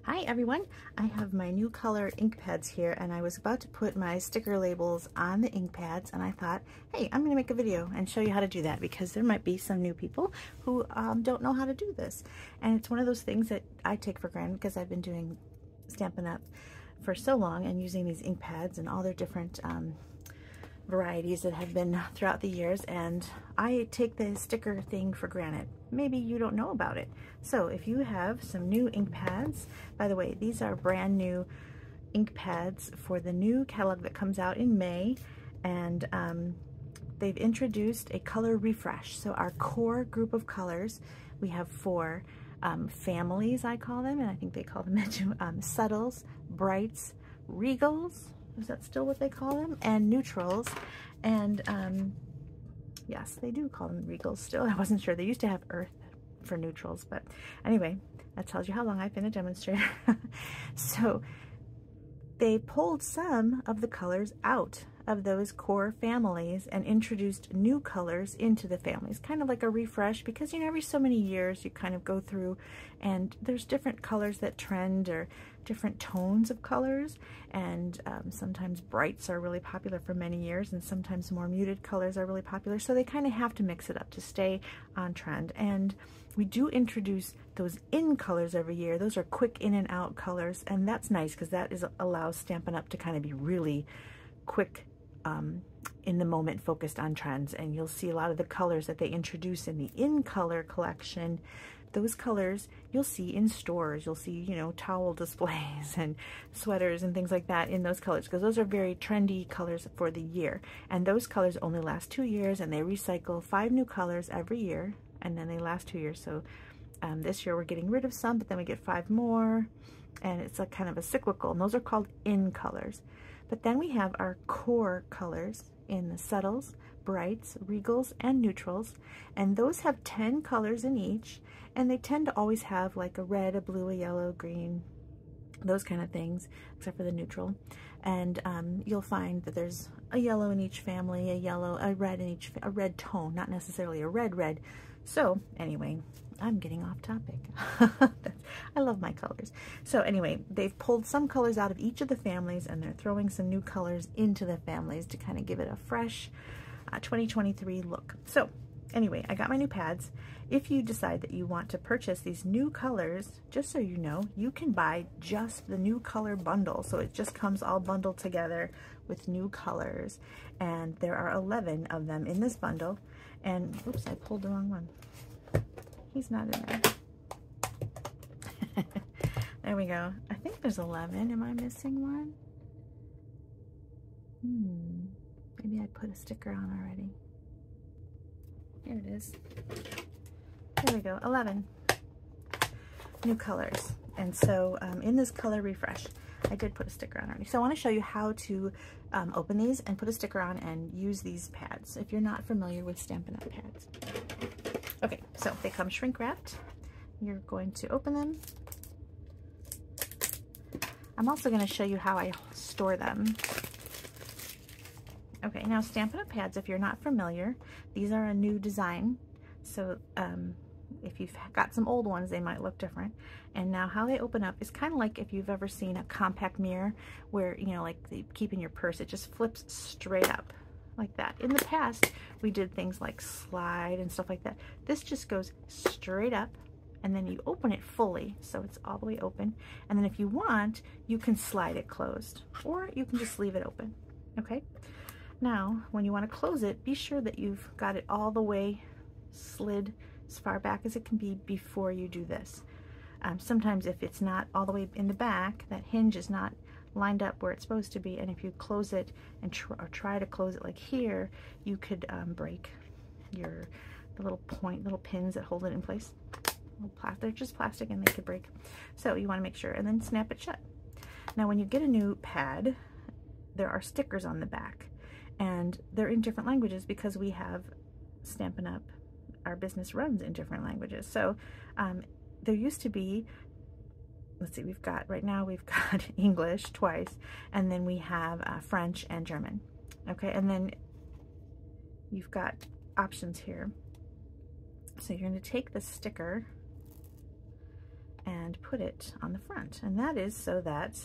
Hi everyone, I have my new color ink pads here and I was about to put my sticker labels on the ink pads and I thought, hey, I'm going to make a video and show you how to do that because there might be some new people who don't know how to do this. And it's one of those things that I take for granted because I've been doing Stampin' Up! For so long and using these ink pads and all their different varieties that have been throughout the years, and I take the sticker thing for granted. Maybe you don't know about it. So if you have some new ink pads, by the way, these are brand new ink pads for the new catalog that comes out in May, and they've introduced a color refresh. So our core group of colors, we have four families, I call them, and I think they call them subtles, brights, regals, is that still what they call them? And neutrals. And yes, they do call them regals still. I wasn't sure. They used to have earth for neutrals, but anyway, that tells you how long I've been a demonstrator. So they pulled some of the colors out of those core families and introduced new colors into the families, kind of like a refresh, because you know, every so many years you kind of go through and there's different colors that trend or different tones of colors, and sometimes brights are really popular for many years and sometimes more muted colors are really popular, so they kind of have to mix it up to stay on trend. And we do introduce those in colors every year. Those are quick in and out colors, and that's nice because that allows Stampin' Up! To kind of be really quick in the moment, focused on trends. And you'll see a lot of the colors that they introduce in the in color collection. Those colors you'll see in stores. You'll see, you know, towel displays and sweaters and things like that in those colors, because those are very trendy colors for the year. And those colors only last 2 years, and they recycle 5 new colors every year, and then they last 2 years. So this year we're getting rid of some, but then we get 5 more, and it's a kind of a cyclical, and those are called in colors. But then we have our core colors in the subtles, brights, regals, and neutrals, and those have 10 colors in each, and they tend to always have like a red, a blue, a yellow, green, those kind of things, except for the neutral. And you'll find that there's a yellow in each family, a red in each, a red tone, not necessarily a red. So anyway, I'm getting off topic. I love my colors. So anyway, they've pulled some colors out of each of the families and they're throwing some new colors into the families to kind of give it a fresh 2023 look. So anyway, I got my new pads. If you decide that you want to purchase these new colors, just so you know, you can buy just the new color bundle. So it just comes all bundled together with new colors. And there are 11 of them in this bundle. And oops, I pulled the wrong one. He's not in there. There we go. I think there's 11. Am I missing one? Maybe I put a sticker on already. Here it is. There we go. 11 new colors. And so in this color refresh, I did put a sticker on already. So I want to show you how to open these and put a sticker on and use these pads if you're not familiar with Stampin' Up! Pads. Okay, so they come shrink wrapped. You're going to open them. I'm also going to show you how I store them. Okay, now Stampin' Up! Pads, if you're not familiar, these are a new design. So if you've got some old ones, they might look different. And now how they open up is kind of like if you've ever seen a compact mirror where, you know, like they keep in your purse, it just flips straight up like that. In the past, we did things like slide and stuff like that. This just goes straight up, and then you open it fully, so it's all the way open. And then if you want, you can slide it closed, or you can just leave it open, okay? Now, when you want to close it, be sure that you've got it all the way slid as far back as it can be before you do this. Sometimes if it's not all the way in the back, that hinge is not lined up where it's supposed to be, and if you close it and try to close it like here, you could break the little pins that hold it in place. They're just plastic and they could break. So you want to make sure, and then snap it shut. Now when you get a new pad, there are stickers on the back, and they're in different languages because we have Stampin' Up! Our business runs in different languages. So there used to be, let's see, right now we've got English twice, and then we have French and German. Okay, and then you've got options here. So you're going to take the sticker and put it on the front. And that is so that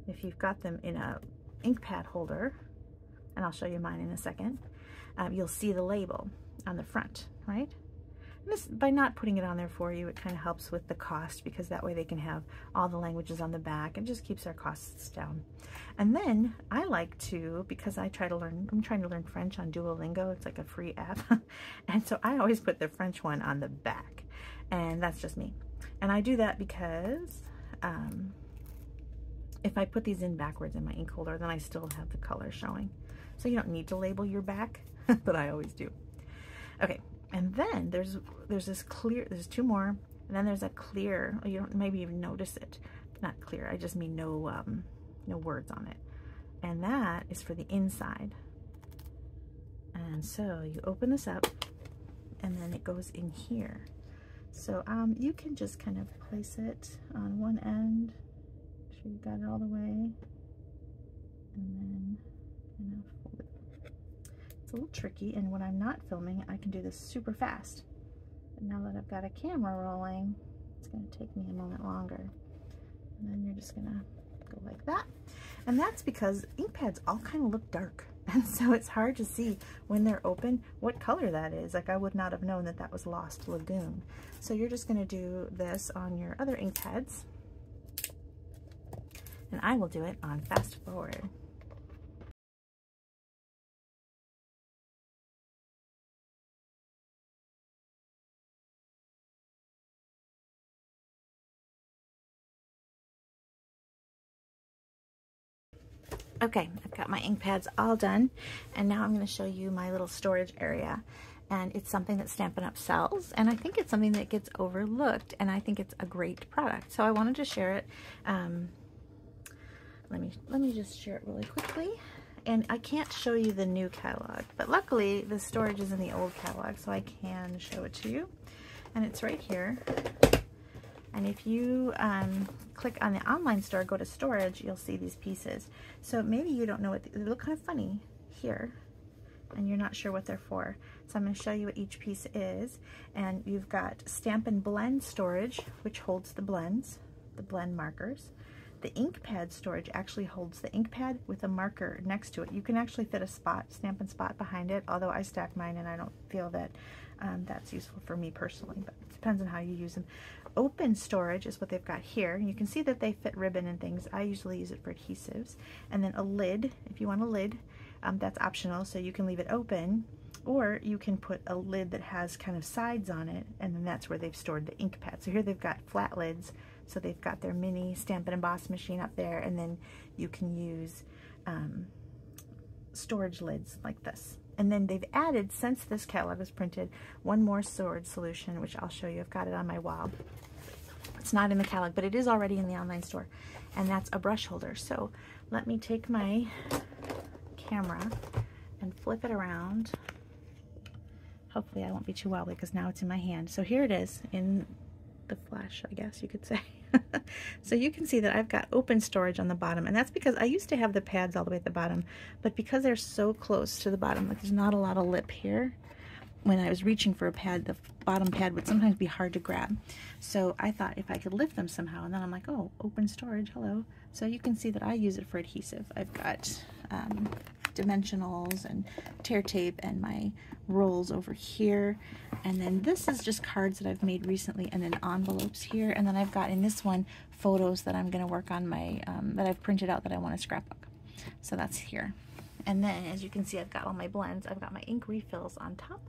if you've got them in a ink pad holder, and I'll show you mine in a second, you'll see the label on the front, right? And this, by not putting it on there for you, it kind of helps with the cost, because that way they can have all the languages on the back and just keeps our costs down. And then I like to, because I'm trying to learn French on Duolingo, it's like a free app, and so I always put the French one on the back, and that's just me. And I do that because if I put these in backwards in my ink holder, then I still have the color showing. So you don't need to label your back, but I always do. Okay, and then there's this clear, there's two more, and then there's a clear, you don't maybe even notice it. Not clear, I just mean no words on it. And that is for the inside. And so you open this up, and then it goes in here. So you can just kind of place it on one end. Make sure you got it all the way. And then fold it. It's a little tricky, and when I'm not filming, I can do this super fast. But now that I've got a camera rolling, it's going to take me a moment longer. And then you're just going to go like that. And that's because ink pads all kind of look dark. And so it's hard to see when they're open what color that is. Like, I would not have known that that was Lost Lagoon. So you're just going to do this on your other ink pads. And I will do it on fast forward. Okay, I've got my ink pads all done, and now I'm going to show you my little storage area. And it's something that Stampin' Up! Sells, and I think it's something that gets overlooked, and I think it's a great product. So I wanted to share it. Let me just share it really quickly. And I can't show you the new catalog, but luckily the storage is in the old catalog, so I can show it to you. And it's right here. And if you click on the online store, go to storage, you'll see these pieces. So maybe you don't know what, they look kind of funny here, and you're not sure what they're for. So I'm going to show you what each piece is. And you've got Stampin' Blend storage, which holds the blends, the blend markers. The ink pad storage actually holds the ink pad with a marker next to it. You can actually fit a spot, Stampin' spot behind it, although I stack mine and I don't feel that that's useful for me personally, but it depends on how you use them. Open storage is what they've got here. You can see that they fit ribbon and things. I usually use it for adhesives. And then a lid, if you want a lid, that's optional, so you can leave it open, or you can put a lid that has kind of sides on it, and then that's where they've stored the ink pad. So here they've got flat lids, so they've got their mini Stampin' Emboss machine up there, and then you can use storage lids like this. And then they've added, since this catalog was printed, one more storage solution, which I'll show you. I've got it on my wall. It's not in the catalog, but it is already in the online store, and that's a brush holder. So let me take my camera and flip it around. Hopefully I won't be too wobbly because now it's in my hand. So here it is in the flash, I guess you could say. So you can see that I've got open storage on the bottom, and that's because I used to have the pads all the way at the bottom, but because they're so close to the bottom, like there's not a lot of lip here, when I was reaching for a pad, the bottom pad would sometimes be hard to grab. So I thought if I could lift them somehow, and then I'm like, oh, open storage, hello. So you can see that I use it for adhesive. I've got dimensionals and tear tape and my rolls over here, and then this is just cards that I've made recently, and then envelopes here, and then I've got in this one photos that I'm going to work on my that I've printed out that I want to scrapbook. So that's here. And then as you can see, I've got all my blends. I've got my ink refills on top,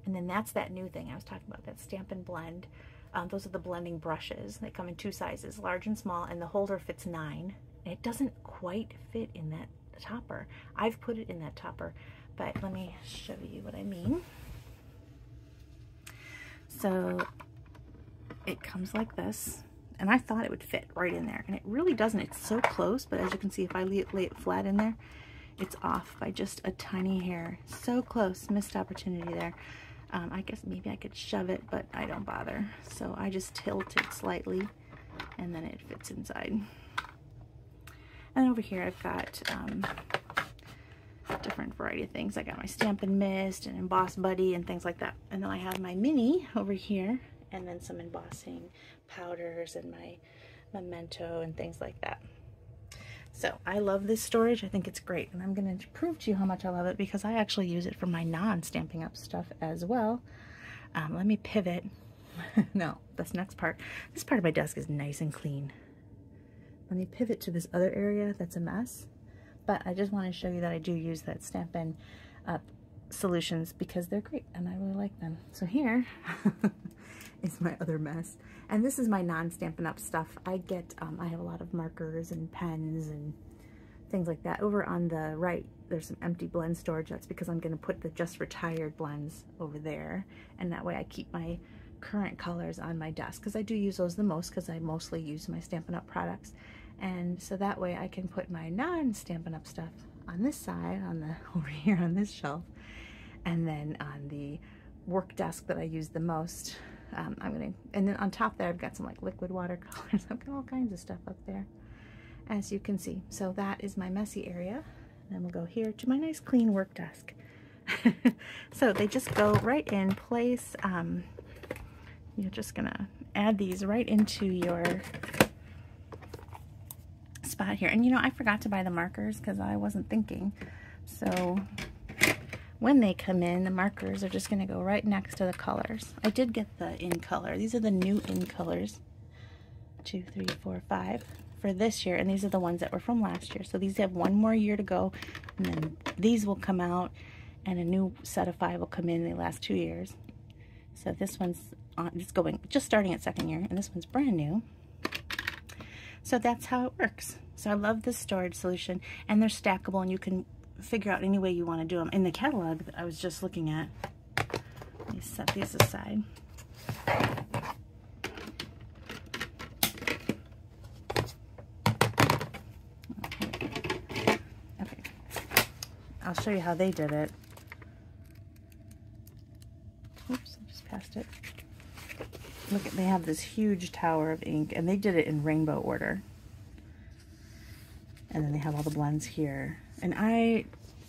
and then that's that new thing I was talking about, that Stampin' Blend. Those are the blending brushes. They come in two sizes, large and small, and the holder fits 9. And it doesn't quite fit in that topper. I've put it in that topper, but let me show you what I mean. So it comes like this, and I thought it would fit right in there, and it really doesn't. It's so close, but as you can see, if I lay it flat in there, it's off by just a tiny hair. So close, missed opportunity there. I guess maybe I could shove it, but I don't bother. So I just tilt it slightly, and then it fits inside. And over here I've got different variety of things. I got my Stampin' Mist and Emboss Buddy and things like that. And then I have my mini over here, and then some embossing powders and my memento and things like that. So I love this storage. I think it's great, and I'm going to prove to you how much I love it because I actually use it for my non-Stampin' Up stuff as well. Let me pivot. No, that's next part. This part of my desk is nice and clean. Let me pivot to this other area that's a mess, but I just want to show you that I do use that Stampin' Up solutions because they're great and I really like them. So here is my other mess, and this is my non-Stampin' Up stuff. I have a lot of markers and pens and things like that. Over on the right there's some empty blend storage. That's because I'm going to put the just retired blends over there, and that way I keep my current colors on my desk because I do use those the most because I mostly use my Stampin' Up products, and so that way I can put my non-Stampin' Up stuff on this side, over here on this shelf, and then on the work desk that I use the most, and then on top there I've got some like liquid watercolors. I've got all kinds of stuff up there, as you can see. So that is my messy area, and then we'll go here to my nice clean work desk. So they just go right in place. You're just gonna add these right into your spot here. And you know, I forgot to buy the markers because I wasn't thinking. So when they come in, the markers are just going to go right next to the colors. I did get the in color. These are the new in colors. 2, 3, 4, 5 for this year, and these are the ones that were from last year. So these have one more year to go, and then these will come out, and a new set of 5 will come in. They last 2 years. So this one's just starting at second year, and this one's brand new. So that's how it works. So I love this storage solution, and they're stackable, and you can figure out any way you want to do them. In the catalog that I was just looking at, let me set these aside. Okay, I'll show you how they did it. Oops, I just passed it. Look, they have this huge tower of ink, and they did it in rainbow order. And then they have all the blends here. And I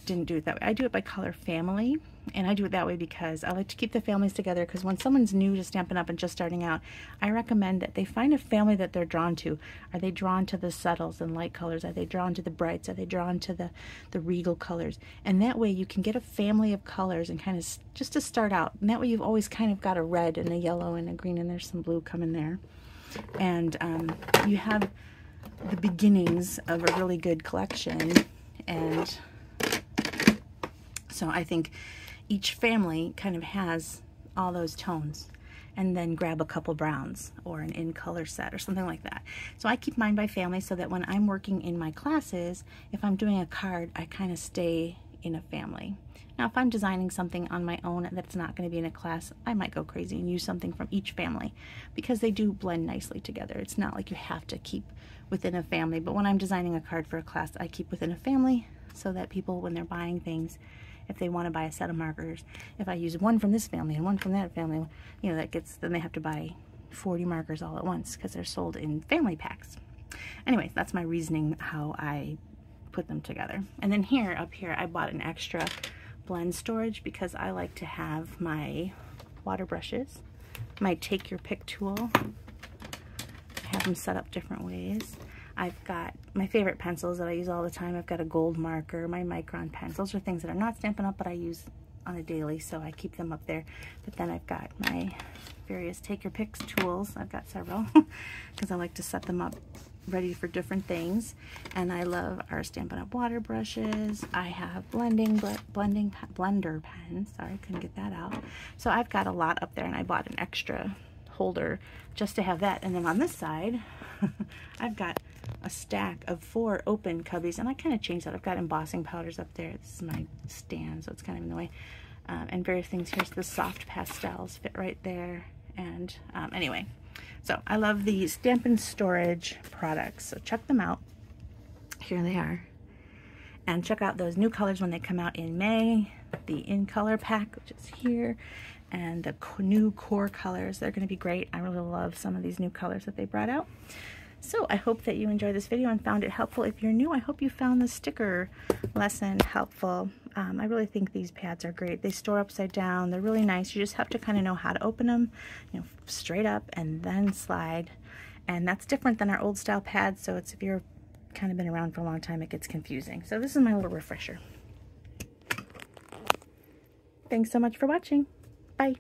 didn't do it that way. I do it by color family, and I do it that way because I like to keep the families together, because when someone's new to Stampin' Up and just starting out, I recommend that they find a family that they're drawn to. Are they drawn to the subtles and light colors? Are they drawn to the brights? Are they drawn to the regal colors? And that way you can get a family of colors and kind of just to start out. And that way you've always kind of got a red and a yellow and a green, and there's some blue coming there. And you have the beginnings of a really good collection. And so I think each family kind of has all those tones, and then grab a couple browns or an in color set or something like that. So I keep mine by family so that when I'm working in my classes, if I'm doing a card, I kind of stay in a family. Now, if I'm designing something on my own that's not going to be in a class, I might go crazy and use something from each family, because they do blend nicely together. It's not like you have to keep within a family, but when I'm designing a card for a class, I keep within a family so that people, when they're buying things, if they want to buy a set of markers, if I use one from this family and one from that family, you know, then they have to buy 40 markers all at once because they're sold in family packs. Anyways, that's my reasoning how I put them together. And then up here, I bought an extra blend storage because I like to have my water brushes, my take your pick tool. I have them set up different ways. I've got my favorite pencils that I use all the time. I've got a gold marker, my micron pens. Those are things that are not Stampin' Up, but I use on a daily, so I keep them up there. But then I've got my various take your picks tools. I've got several because I like to set them up ready for different things. And I love our Stampin' Up water brushes. I have blender pens. Sorry, couldn't get that out. So I've got a lot up there, and I bought an extra holder just to have that. And then on this side, I've got a stack of 4 open cubbies, and I kind of changed that. I've got embossing powders up there. This is my stand, so it's kind of in the way. And various things. Here's the soft pastels fit right there. And anyway, so I love the Stampin' Storage products. So check them out. Here they are. And check out those new colors when they come out in May. The in color pack, which is here. And the new core colors. They're going to be great. I really love some of these new colors that they brought out. So I hope that you enjoyed this video and found it helpful. If you're new, I hope you found the sticker lesson helpful. I really think these pads are great. They store upside down. They're really nice. You just have to kind of know how to open them, you know, straight up and then slide. And that's different than our old style pads, so it's, if you're kind of been around for a long time, it gets confusing. So this is my little refresher. Thanks so much for watching. Bye.